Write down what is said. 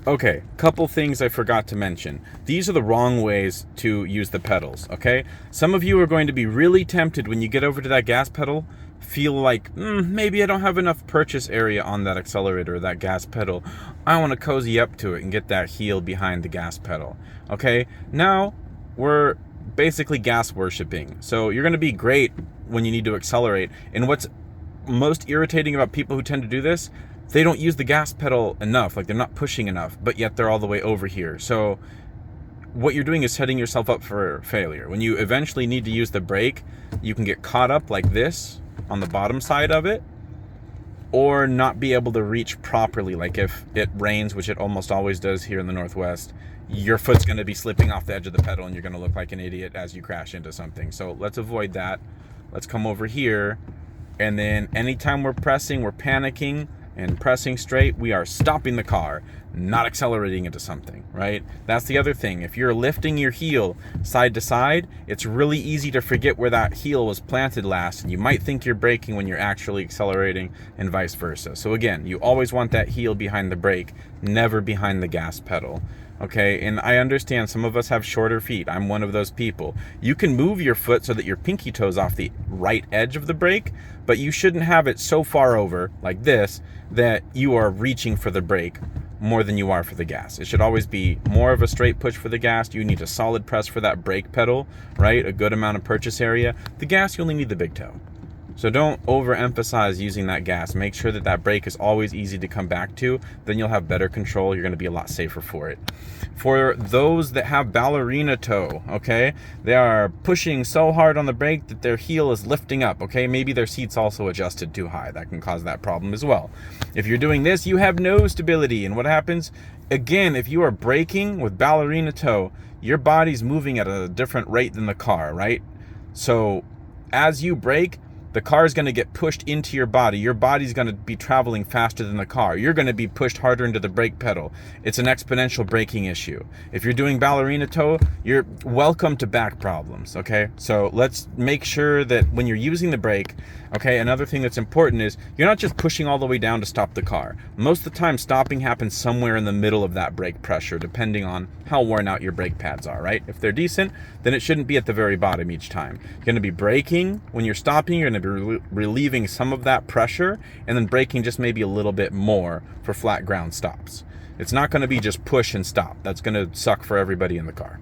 Okay, couple things I forgot to mention. These are the wrong ways to use the pedals, okay? Some of you are going to be really tempted when you get over to that gas pedal, feel like, maybe I don't have enough purchase area on that accelerator or that gas pedal. I want to cozy up to it and get that heel behind the gas pedal, okay? Now, we're basically gas worshiping. So you're going to be great when you need to accelerate. And what's most irritating about people who tend to do this, they don't use the gas pedal enough, like they're not pushing enough, but yet they're all the way over here. So what you're doing is setting yourself up for failure. When you eventually need to use the brake, you can get caught up like this on the bottom side of it, or not be able to reach properly. Like if it rains, which it almost always does here in the Northwest, your foot's going to be slipping off the edge of the pedal and you're going to look like an idiot as you crash into something. So let's avoid that. Let's come over here, and then anytime we're pressing, we're panicking and pressing straight, we are stopping the car, not accelerating into something, right? That's the other thing. If you're lifting your heel side to side, it's really easy to forget where that heel was planted last, and you might think you're braking when you're actually accelerating, and vice versa. So again, you always want that heel behind the brake, never behind the gas pedal. Okay, and I understand some of us have shorter feet. I'm one of those people. You can move your foot so that your pinky toe's off the right edge of the brake, but you shouldn't have it so far over, like this, that you are reaching for the brake more than you are for the gas. It should always be more of a straight push for the gas. You need a solid press for that brake pedal, right? A good amount of purchase area. The gas, you only need the big toe. So don't overemphasize using that gas. Make sure that that brake is always easy to come back to. Then you'll have better control. You're going to be a lot safer for it. For those that have ballerina toe, okay, they are pushing so hard on the brake that their heel is lifting up, okay? Maybe their seat's also adjusted too high. That can cause that problem as well. If you're doing this, you have no stability. And what happens? Again, if you are braking with ballerina toe, your body's moving at a different rate than the car, right? So as you brake, the car is going to get pushed into your body. Your body's going to be traveling faster than the car. You're going to be pushed harder into the brake pedal. It's an exponential braking issue. If you're doing ballerina toe, you're welcome to back problems, okay? So let's make sure that when you're using the brake, okay, another thing that's important is you're not just pushing all the way down to stop the car. Most of the time, stopping happens somewhere in the middle of that brake pressure, depending on how worn out your brake pads are, right? If they're decent, then it shouldn't be at the very bottom each time. You're going to be braking when you're stopping. You're going to be relieving some of that pressure, and then braking just maybe a little bit more for flat ground stops. It's not going to be just push and stop. That's going to suck for everybody in the car.